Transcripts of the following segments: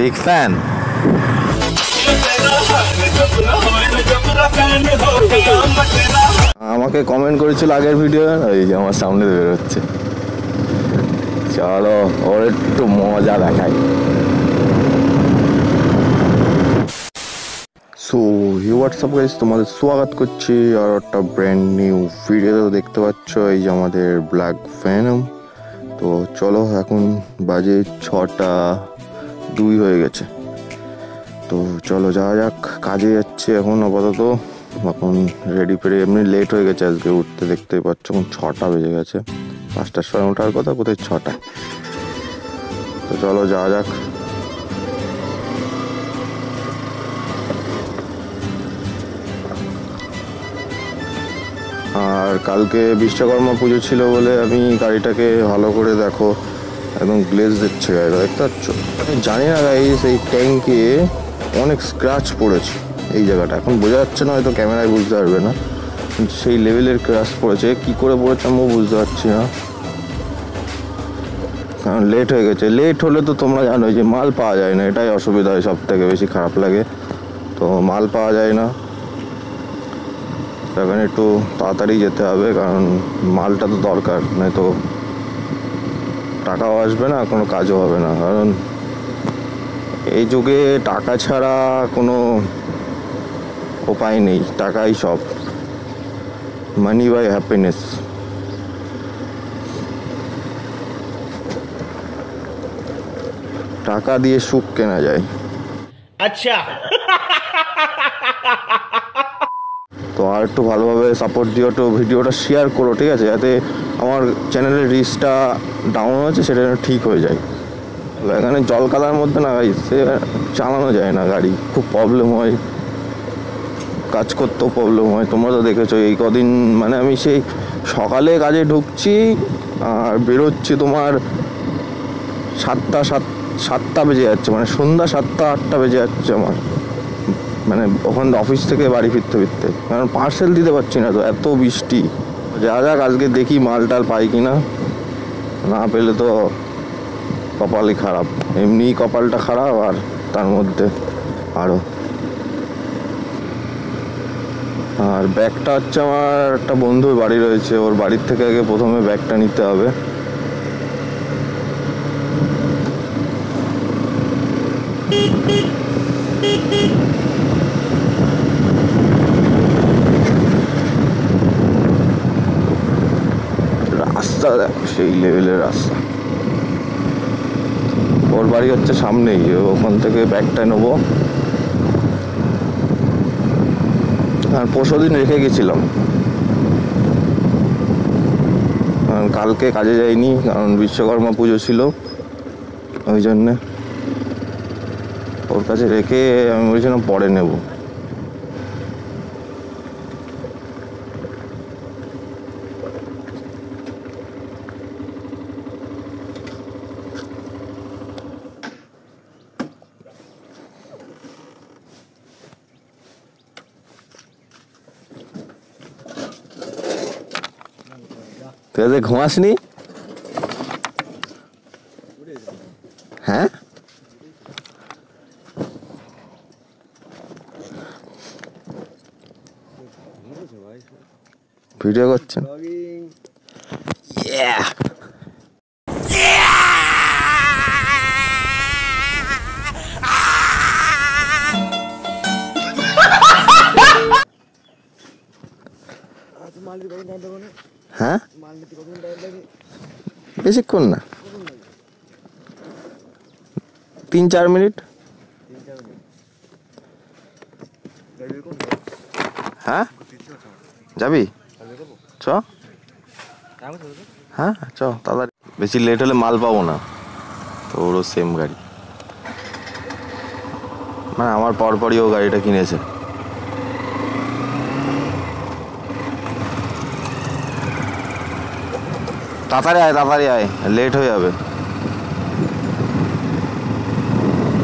Big fan. আমাকে comment করেছিল আগের ভিডিও, এই যে আমার সামনে বেরোচ্ছে। চলো ওর একটু মজা দেখাই। সো হোয়াটসঅ্যাপ গাইস, তোমাদের স্বাগত করছি আর একটা ব্র্যান্ড নিউ ভিডিও। দেখতে পাচ্ছ এই যে আমাদের ব্ল্যাক ভেনম। তো চলো, এখন বাজে 6:02 হয়ে গেছে। তো চলো যাওয়া যাক, কাজে যাচ্ছে এখন আপাতত। এখন রেডি ফেডি, এমনি লেট হয়ে গেছে আজকে উঠতে, দেখতেই পাচ্ছ এখন 6টা বেজে গেছে। 5টার সময় ওঠার কথা, কোথায় 6টা। তো চলো যাওয়া যাক। আর কালকে বিশ্বকর্মা পুজো ছিল বলে আমি গাড়িটাকে ভালো করে দেখো, একদম গ্লেজ দিচ্ছে গাড়িটা, দেখতে পাচ্ছ। আমি জানি না গাইস, এই ট্যাঙ্কে অনেক স্ক্র্যাচ পড়েছে এই জায়গাটা। এখন বোঝা যাচ্ছে না, হয়তো ক্যামেরায় বুঝতে পারবে না, কিন্তু সেই লেভেলের স্ক্র্যাচ পড়েছে। কী করে পড়েছে আমিও বুঝতে পারছি না, কারণ লেট হয়ে গেছে। লেট হলে তো তোমরা জানো যে মাল পাওয়া যায় না, এটাই অসুবিধা হয়, সব থেকে বেশি খারাপ লাগে। তো মাল পাওয়া যায় না, এখন একটু তাড়াতাড়ি যেতে হবে, কারণ মালটা তো দরকার, নয়তো টাকাও আসবে না, কোনো কাজও হবে না। কারণ এই যুগে টাকা ছাড়া কোনো উপায় নেই, টাকাই সব। Money by happiness. টাকা দিয়ে সুখ কেনা যায়। আচ্ছা। তো আর একটু ভালোভাবে সাপোর্ট দিও, একটু ভিডিওটা শেয়ার করো, ঠিক আছে, যাতে আমার চ্যানেলের রিচটা ডাউন হয়েছে সেটা ঠিক হয়ে যায়। এখানে জল কাদার মধ্যে না গাইস, সে চালানো যায় না গাড়ি, খুব প্রবলেম হয়, কাজ করতেও প্রবলেম হয়। তোমরা তো দেখেছো এই কদিন, মানে আমি সেই সকালে কাজে ঢুকছি আর বেরোচ্ছি তোমার 7টা বেজে যাচ্ছে, মানে সন্ধ্যা 7টা-8টা বেজে যাচ্ছে আমার, মানে ওখান অফিস থেকে বাড়ি ফিরতে ফিরতে। কারণ পার্সেল দিতে পারছি না, তো এত বৃষ্টি। যা যাক, আজকে দেখি মাল টাল পাই কিনা, না পেলে তো কপালই খারাপ। এমনিই কপালটা খারাপ, আর তার মধ্যে আরও। আর ব্যাগটা হচ্ছে আমার একটা বন্ধুর বাড়ি রয়েছে, ওর বাড়ির থেকে আগে প্রথমে ব্যাগটা নিতে হবে। রাস্তা দেখো, সেই লেভেলের রাস্তা। ওর বাড়ি হচ্ছে সামনেই, ওখান থেকে ব্যাগটা নেবো। আর পরশুদিন রেখে গেছিলাম, কারণ কালকে কাজে যাইনি, কারণ বিশ্বকর্মা পুজো ছিল, ওই জন্যে ওর কাছে রেখে আমি বলেছিলাম পরে নেব। তুই আজকে ঘুমাসনি? হ্যাঁ, ভিডিও করছেন? হ্যাঁ, বেশিক্ষণ না, 3-4 মিনিট। হ্যাঁ, যাবি? চ। হ্যাঁ চ তাড়াতাড়ি, বেশি লেট হলে মাল পাবো না। তো ওরও সেম গাড়ি, মানে আমার পরপরই ও গাড়িটা কিনেছে। তাড়াতাড়ি আয়, লেট হয়ে যাবে।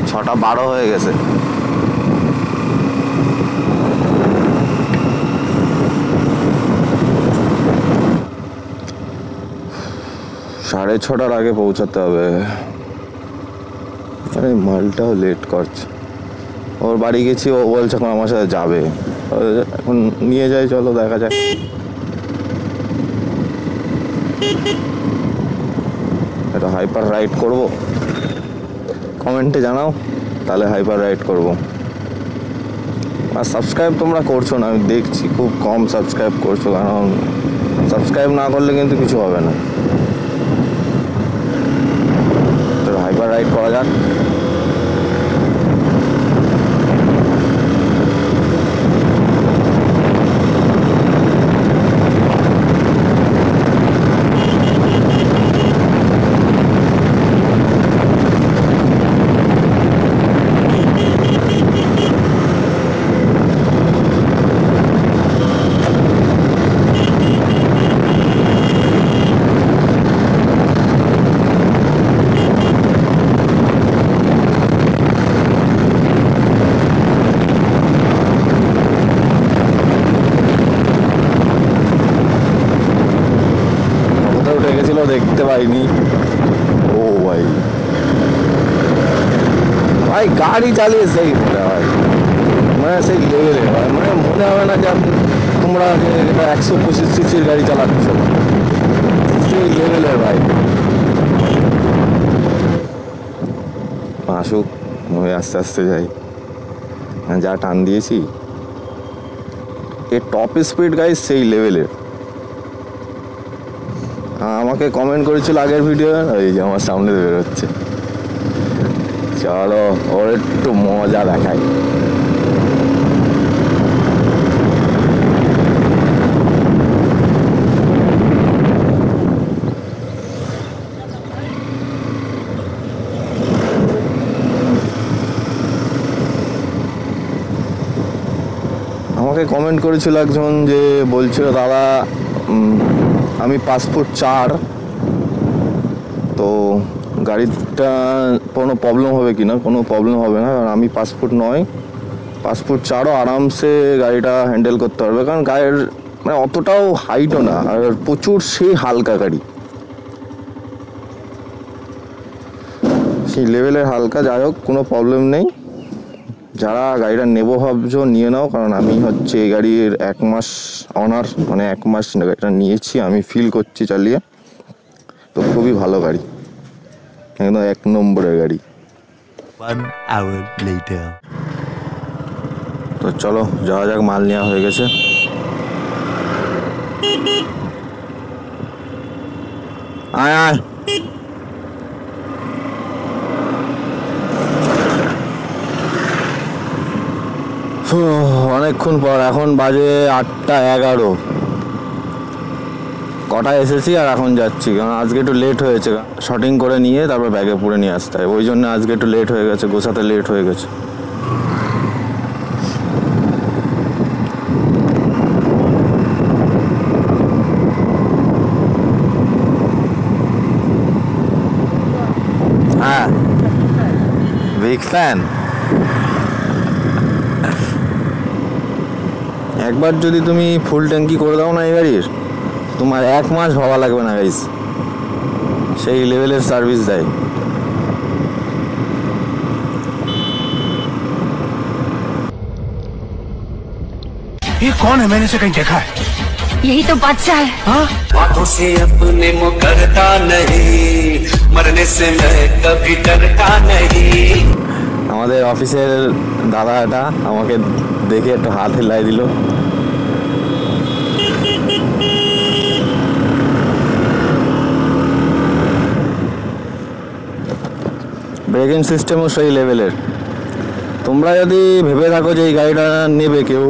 6:12 হয়ে গেছে। 6:30 আগে পৌঁছাতে হবে। আরে মালটাও লেট করছে, ওর বাড়ি গেছি, ও বলছে এখন আমার সাথে যাবে, এখন নিয়ে যাই, চলো দেখা যাক। এটা হাইপার রাইড করব, কমেন্টে জানাও, তাহলে হাইপার রাইড করব। আর সাবস্ক্রাইব তোমরা করছো না, আমি দেখছি খুব কম সাবস্ক্রাইব করছো, কারণ সাবস্ক্রাইব না করলে কিন্তু কিছু হবে না। তো হাইপার রাইড করা যাক। দেখতে পাইনি। ও ভাই, ভাই গাড়ি চালিয়ে সেই মনে হয়, মানে সেই লেভেলে, মানে মনে হবে না যে তোমরা 125 সিসির গাড়ি চালাচ্ছ, সেই লেভেলের ভাই। আসুক, আমি আস্তে আস্তে যাই, যা টান দিয়েছি এর টপ স্পিড গাইজ সেই লেভেলের। আমাকে কমেন্ট করেছিল আগের ভিডিও, এই যে আমার সামনে বেরোচ্ছে। চলো ওর একটু মজা দেখাই। আমাকে কমেন্ট করেছিল একজন, যে বলছিল দাদা আমি 5 ফুট 4, তো গাড়িটা কোনো প্রবলেম হবে কি না? কোনো প্রবলেম হবে না, কারণ আমি 5 ফুট 9, 5 ফুট 4ও আরামসে গাড়িটা হ্যান্ডেল করতে পারবে, কারণ গাড়ির মানে অতটাও হাইটও না, আর প্রচুর সেই হালকা গাড়ি, সেই লেভেলের হালকা। যাই হোক, কোনো প্রবলেম নেই। যারা গাড়িটা নেবো ভাবছো নিয়ে নাও, কারণ আমি হচ্ছে এই গাড়ির 1 মাস অনার, মানে 1 মাস গাড়িটা নিয়েছি, আমি ফিল করছি চালিয়ে, তো খুবই ভালো গাড়ি, একদম 1 নম্বরের গাড়ি। 1 hour later. তো চলো যাওয়া যাক, মাল নেওয়া হয়ে গেছে। আয় আয়, অনেকক্ষণ পর, এখন বাজে 8:11, কটায় এসেছি আর এখন যাচ্ছি, কারণ আজকে একটু লেট হয়েছে, শটিং করে নিয়ে তারপর ব্যাগে পুরে নিয়ে আসতে হয়, ওই জন্য আজকে একটু লেট হয়ে গেছে, গোছাতে লেট হয়ে গেছে। হ্যাঁ, বিগ ফ্যান। একবার যদি তুমি ফুল ট্যাঙ্কি করে দাও না এই গাড়ির, তোমার 1 মাস ভাবা লাগবে না গাইস, সেই লেভেলের সার্ভিস দেয়। ये कौन है? मैंने इसे कहीं देखा है। यही तो बादशाह है। हाँ? बातों से अपने मुकरता नहीं, मरने से मैं कभी डरता नहीं। আমাদের অফিসের দাদা এটা আমাকে দেখে একটু হাত হিলাই দিল। ব্রেকিং সিস্টেমও সেই লেভেলের। তোমরা যদি ভেবে থাকো যে এই গাড়িটা নেবে কেউ,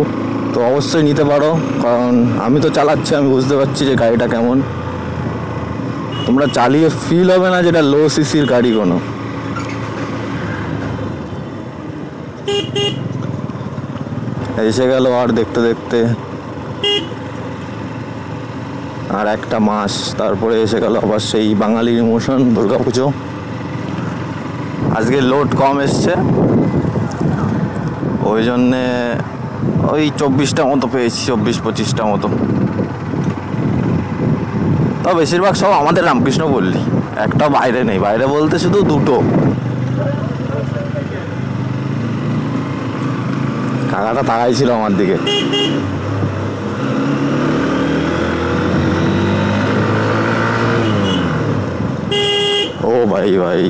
তো অবশ্যই নিতে পারো, কারণ আমি তো চালাচ্ছি, আমি বুঝতে পারছি যে গাড়িটা কেমন। তোমরা চালিয়ে ফিল হবে না যেটা লো সিসির গাড়ি কোনো। এসে গেল আর দেখতে দেখতে আর 1 মাস, তারপরে এসে গেল আবার সেই বাঙালির ইমোশন, দুর্গাপুজো। আজকে লোড কম এসছে, ওই জন্যে ওই 24টা মতো পেয়েছি, 24-25টা মতো। তো বেশিরভাগ সব আমাদের রামকৃষ্ণ পল্লী, একটা বাইরে নেই, বাইরে বলতে শুধু 2টো। টাকাটা তাকাই ছিল আমার দিকে। ও ভাই ভাই,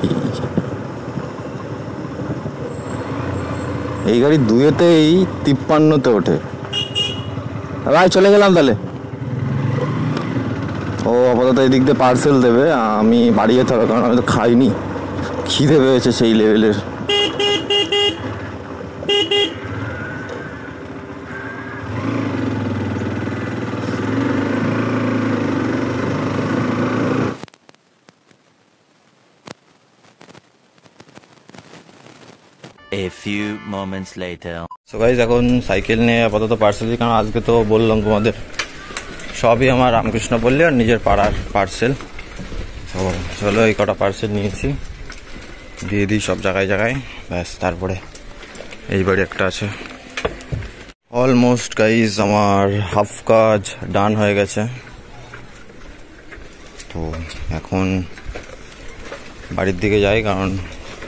এই গাড়ি দুয়েতেই 53-তে ওঠে। ভাই চলে গেলাম তাহলে। ও আপাতত এই দিক দিয়ে পার্সেল দেবে, আমি বাড়ি যেতে হবে কারণ আমি তো খাইনি, খিদে পেয়েছে সেই লেভেলের। A few moments later. So guys, এখন সাইকেল নিয়ে আপাতত পার্সেল দিই, কারণ আজকে তো বললাম তোমাদের সবই আমার রামকৃষ্ণ পল্লী আর নিজের পাড়ার পার্সেল। তো চলো এই কটা পার্সেল নিয়েছি, দিয়ে দিই সব জায়গায় জায়গায়, ব্যাস তারপরে এই বাড়ি একটা আছে। অলমোস্ট গাইস আমার হাফ কাজ ডান হয়ে গেছে। তো এখন বাড়ির দিকে যাই, কারণ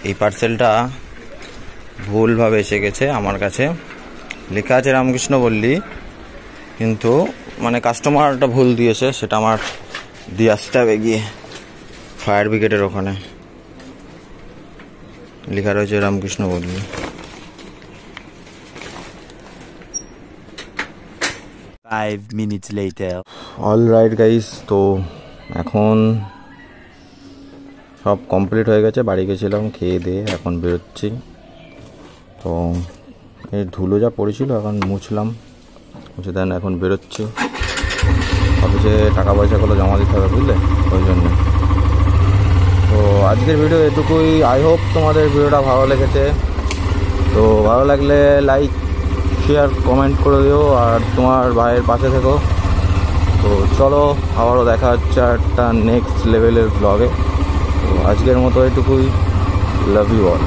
এই পার্সেলটা ভুলভাবে এসে গেছে আমার কাছে। লেখা আছে রামকৃষ্ণ পল্লী, কিন্তু মানে কাস্টমারটা ভুল দিয়েছে, সেটা আমার দিয়ে আসতে হবে গিয়ে ফায়ার ব্রিগেডের ওখানে। লেখা রয়েছে রামকৃষ্ণ পল্লী। 5 minutes later. All right guys, তো এখন সব কমপ্লিট হয়ে গেছে, বাড়ি গেছিলাম, খেয়ে দিয়ে এখন বেরোচ্ছি। তো এই ধুলো যা পড়েছিল এখন মুছলাম, মুছে দেন এখন বেরোচ্ছি। অফিসে টাকা পয়সাগুলো জমা দিতে হবে, বুঝলে, ওই জন্য। তো আজকের ভিডিও এটুকুই। আই হোপ তোমাদের ভিডিওটা ভালো লেগেছে। তো ভালো লাগলে লাইক, শেয়ার, কমেন্ট করে দিও, আর তোমার ভাইয়ের পাশে থেকো। তো চলো, আবারও দেখা হচ্ছে একটা নেক্সট লেভেলের ব্লগে। তো আজকের মতো এটুকুই। Love you all.